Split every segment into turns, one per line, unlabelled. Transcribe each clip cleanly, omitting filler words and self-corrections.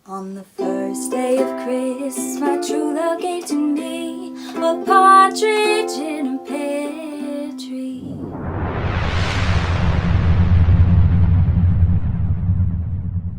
On the first day of Christmas, my true love gave to me a partridge in a pear tree.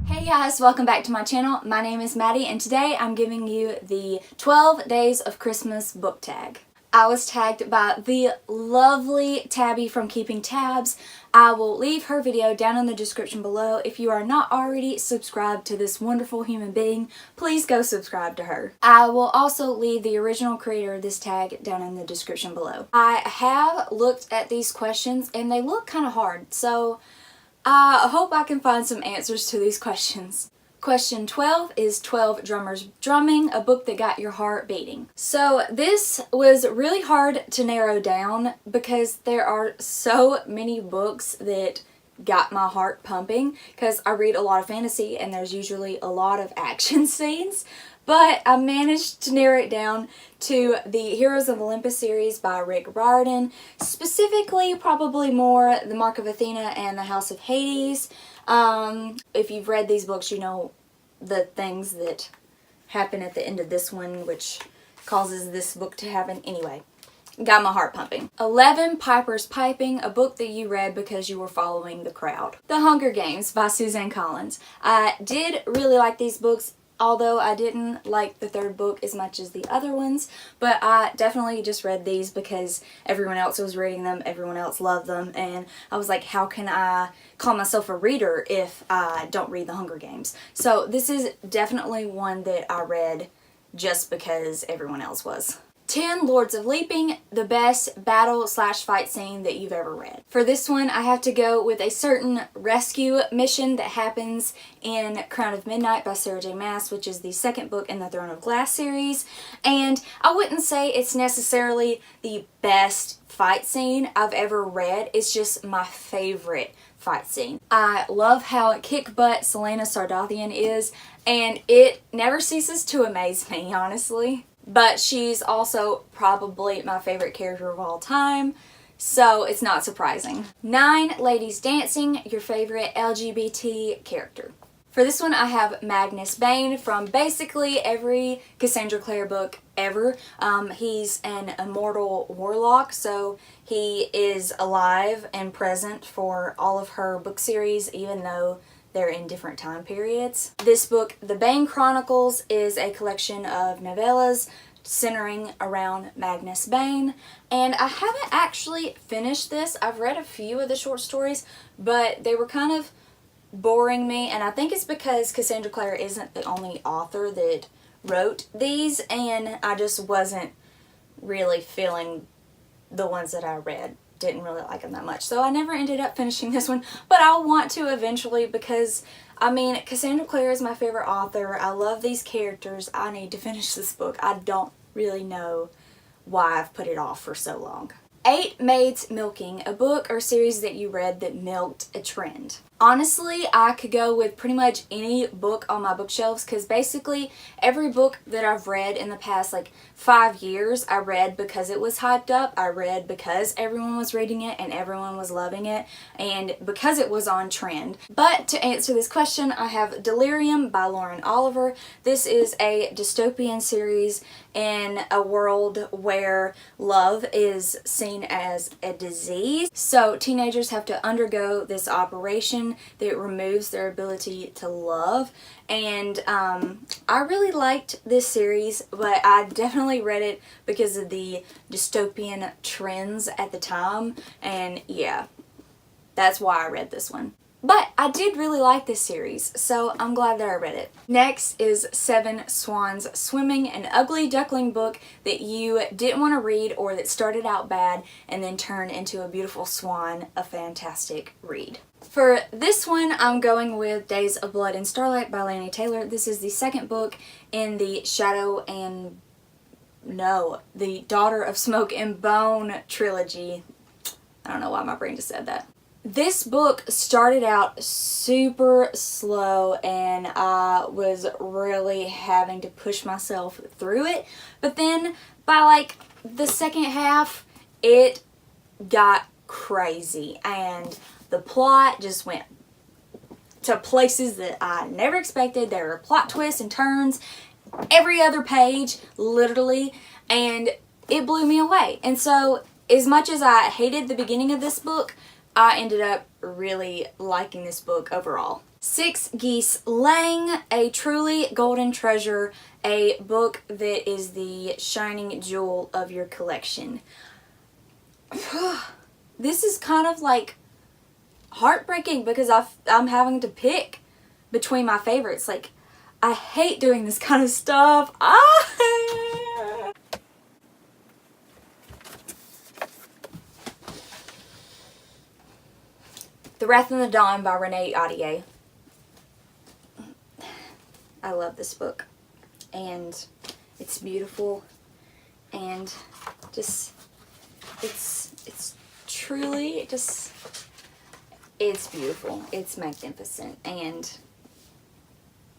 Hey guys, welcome back to my channel. My name is Maddie and today I'm giving you the 12 Days of Christmas book tag. I was tagged by the lovely Tabby from Keeping Tabs. I will leave her video down in the description below. If you are not already subscribed to this wonderful human being, please go subscribe to her. I will also leave the original creator of this tag down in the description below. I have looked at these questions and they look kind of hard, so I hope I can find some answers to these questions. Question 12 is 12 Drummers Drumming, a book that got your heart beating. So this was really hard to narrow down because there are so many books that got my heart pumping because I read a lot of fantasy and there's usually a lot of action scenes. But I managed to narrow it down to the Heroes of Olympus series by Rick Riordan, specifically probably more The Mark of Athena and The House of Hades. If you've read these books, you know the things that happen at the end of this one, which causes this book to happen. Anyway, got my heart pumping. 11 Pipers Pipping, a book that you read because you were following the crowd. The Hunger Games by Suzanne Collins. I did really like these books, although I didn't like the third book as much as the other ones, but I definitely just read these because everyone else was reading them, everyone else loved them, and I was like, how can I call myself a reader if I don't read The Hunger Games? So this is definitely one that I read just because everyone else was. 10 Lords of Leaping, the best battle/fight scene that you've ever read. For this one, I have to go with a certain rescue mission that happens in Crown of Midnight by Sarah J. Maas, which is the second book in the Throne of Glass series. And I wouldn't say it's necessarily the best fight scene I've ever read. It's just my favorite fight scene. I love how kick-butt Selena Sardathian is, and it never ceases to amaze me, honestly. But she's also probably my favorite character of all time, so it's not surprising. 9 Ladies Dancing, your favorite LGBT character. For this one, I have Magnus Bane from basically every Cassandra Clare book ever. He's an immortal warlock, so he is alive and present for all of her book series, even though they're in different time periods. This book, The Bane Chronicles, is a collection of novellas centering around Magnus Bane, and I haven't actually finished this. I've read a few of the short stories, but they were kind of boring me, and I think it's because Cassandra Clare isn't the only author that wrote these, and I just wasn't really feeling the ones that I read. Didn't really like them that much, so I never ended up finishing this one, but I'll want to eventually because, I mean, Cassandra Clare is my favorite author. I love these characters. I need to finish this book. I don't really know why I've put it off for so long. 8 Maids Milking, a book or series that you read that milked a trend. Honestly, I could go with pretty much any book on my bookshelves because basically every book that I've read in the past like 5 years, I read because it was hyped up. I read because everyone was reading it and everyone was loving it and because it was on trend. But to answer this question, I have Delirium by Lauren Oliver. This is a dystopian series in a world where love is seen as a disease. So teenagers have to undergo this operation that removes their ability to love, and I really liked this series, but I definitely read it because of the dystopian trends at the time, and yeah, that's why I read this one. But I did really like this series, so I'm glad that I read it. Next is 7 Swans Swimming, an ugly duckling book that you didn't want to read or that started out bad and then turned into a beautiful swan, a fantastic read. For this one, I'm going with Days of Blood and Starlight by Laini Taylor. This is the second book in the the Daughter of Smoke and Bone trilogy. I don't know why my brain just said that. This book started out super slow and I was really having to push myself through it, but then by like the second half it got crazy and the plot just went to places that I never expected. There are plot twists and turns every other page, literally, and it blew me away. And so, as much as I hated the beginning of this book, I ended up really liking this book overall. 6 Geese Laying, a truly golden treasure, a book that is the shining jewel of your collection. This is kind of like heartbreaking because I'm having to pick between my favorites. Like, I hate doing this kind of stuff. The Wrath and the Dawn by Renee Ahdieh. I love this book, and it's beautiful, and just it's truly just, it's beautiful. It's magnificent, and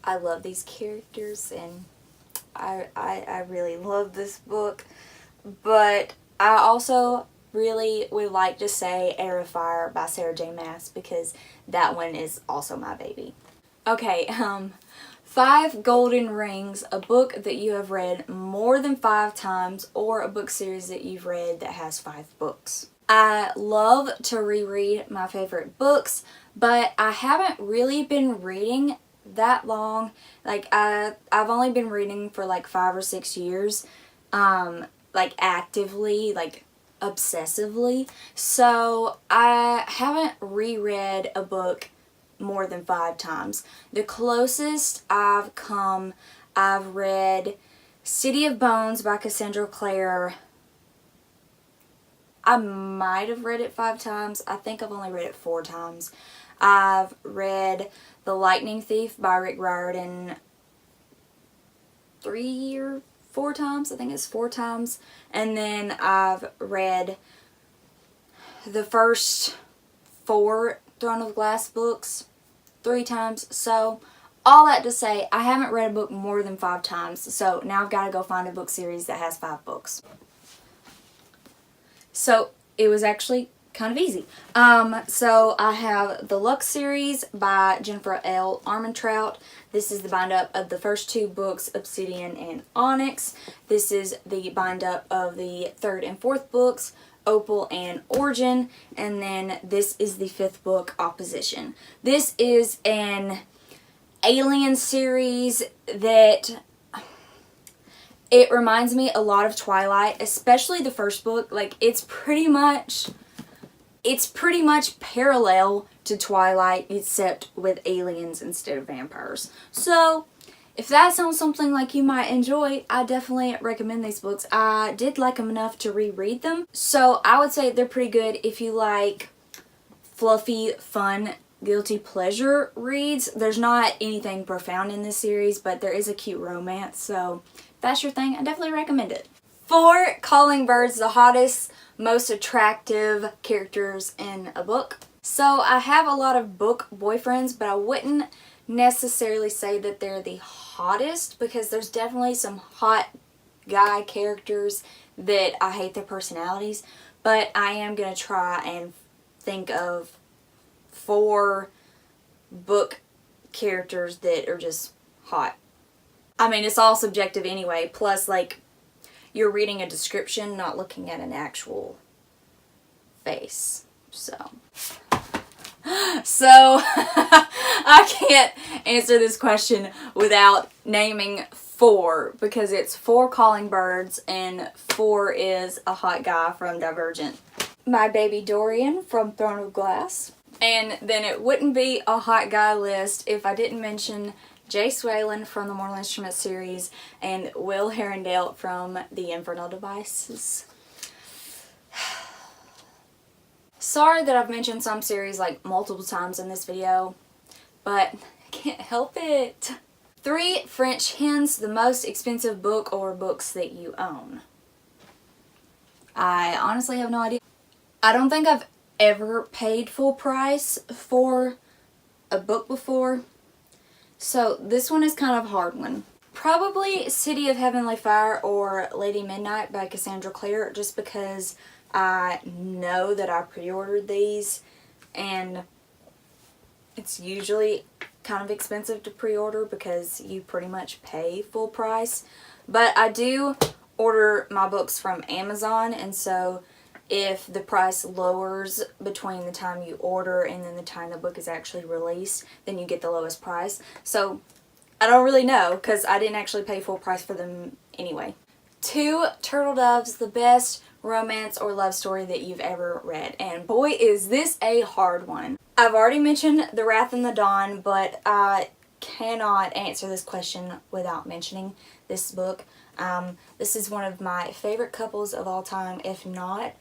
I love these characters, and I really love this book. But I also really would like to say Air of Fire by Sarah J. Maas, because that one is also my baby. Okay, 5 Golden Rings, a book that you have read more than 5 times, or a book series that you've read that has 5 books. I love to reread my favorite books, but I haven't really been reading that long. Like, I've only been reading for like 5 or 6 years, like actively, like obsessively. So I haven't reread a book more than 5 times. The closest I've come, I've read City of Bones by Cassandra Clare. I might have read it 5 times. I think I've only read it 4 times. I've read The Lightning Thief by Rick Riordan 3 or 4 times. I think it's 4 times. And then I've read the first 4 Throne of Glass books 3 times. So, all that to say, I haven't read a book more than 5 times. So, now I've got to go find a book series that has 5 books. So, it was actually kind of easy. So I have the Lux series by Jennifer L. Armentrout. This is the bind-up of the first 2 books, Obsidian and Onyx. This is the bind-up of the 3rd and 4th books, Opal and Origin. And then this is the 5th book, Opposition. This is an alien series that... it reminds me a lot of Twilight, especially the first book. Like, it's pretty much parallel to Twilight, except with aliens instead of vampires. So, if that sounds something like you might enjoy, I definitely recommend these books. I did like them enough to reread them. So, I would say they're pretty good if you like fluffy, fun, guilty pleasure reads. There's not anything profound in this series, but there is a cute romance, so if that's your thing, I definitely recommend it. 4 Calling Birds, the hottest, most attractive characters in a book. So I have a lot of book boyfriends, but I wouldn't necessarily say that they're the hottest, because there's definitely some hot guy characters that I hate their personalities, but I am going to try and think of 4 book characters that are just hot. I mean, it's all subjective anyway, plus, like, you're reading a description, not looking at an actual face. So I can't answer this question without naming 4, because it's 4 Calling Birds and 4 is a hot guy from Divergent. My baby Dorian from Throne of Glass. And then it wouldn't be a hot guy list if I didn't mention Jace Whalen from the Mortal Instruments series and Will Herondale from The Infernal Devices. Sorry that I've mentioned some series like multiple times in this video, but I can't help it. 3 French Hens, the most expensive book or books that you own. I honestly have no idea. I don't think I've ever paid full price for a book before. So this one is kind of a hard one. Probably City of Heavenly Fire or Lady Midnight by Cassandra Clare, just because I know that I pre-ordered these and it's usually kind of expensive to pre-order because you pretty much pay full price. But I do order my books from Amazon, and so if the price lowers between the time you order and then the time the book is actually released, then you get the lowest price. So I don't really know because I didn't actually pay full price for them anyway. Two Turtle Doves, the best romance or love story that you've ever read. And boy, is this a hard one. I've already mentioned The Wrath and the Dawn, but I cannot answer this question without mentioning this book. This is one of my favorite couples of all time, if not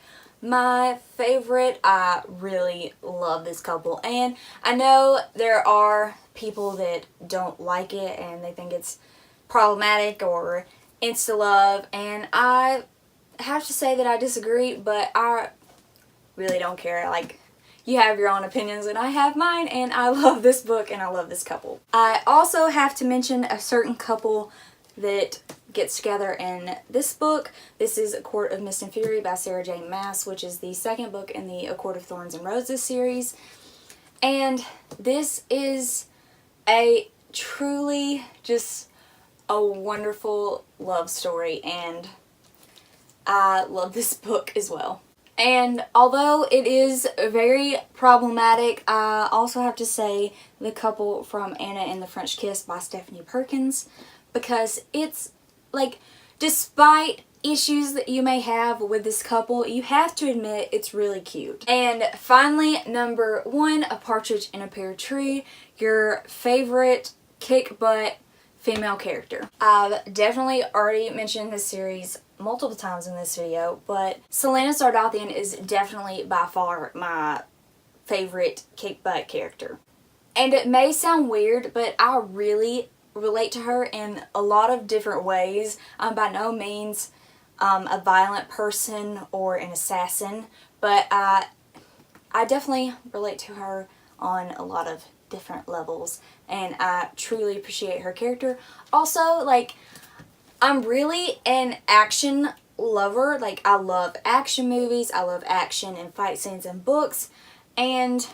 my favorite. I really love this couple, and I know there are people that don't like it and they think it's problematic or insta-love, and I have to say that I disagree, but I really don't care. Like, you have your own opinions and I have mine, and I love this book and I love this couple. I also have to mention a certain couple that gets together in this book. This is A Court of Mist and Fury by Sarah J. Maas, which is the second book in the A Court of Thorns and Roses series. And this is a truly just a wonderful love story, and I love this book as well. And although it is very problematic, I also have to say the couple from Anna and the French Kiss by Stephanie Perkins, because it's like, despite issues that you may have with this couple, you have to admit it's really cute. And finally, number one, A Partridge in a Pear Tree, your favorite kick butt female character. I've definitely already mentioned this series multiple times in this video, but Selena Sardathian is definitely by far my favorite kick butt character. And it may sound weird, but I really relate to her in a lot of different ways. I'm by no means a violent person or an assassin, but I definitely relate to her on a lot of different levels, and I truly appreciate her character. Also, like, I'm really an action lover. Like, I love action movies, I love action and fight scenes in books, and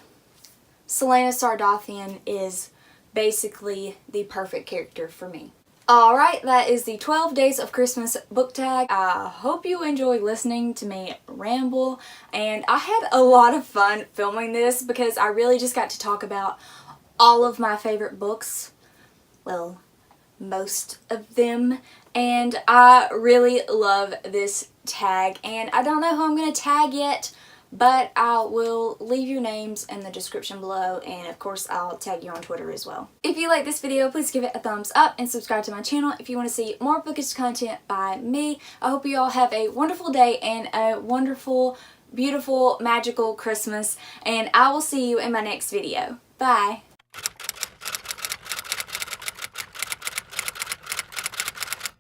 Selena Sardathian is basically the perfect character for me. Alright, that is the 12 Days of Christmas book tag. I hope you enjoyed listening to me ramble, and I had a lot of fun filming this because I really just got to talk about all of my favorite books. Well, most of them, and I really love this tag, and I don't know who I'm going to tag yet, but I will leave your names in the description below, and of course I'll tag you on Twitter as well. If you like this video, please give it a thumbs up and subscribe to my channel if you want to see more bookish content by me. I hope you all have a wonderful day and a wonderful, beautiful, magical Christmas, and I will see you in my next video. Bye!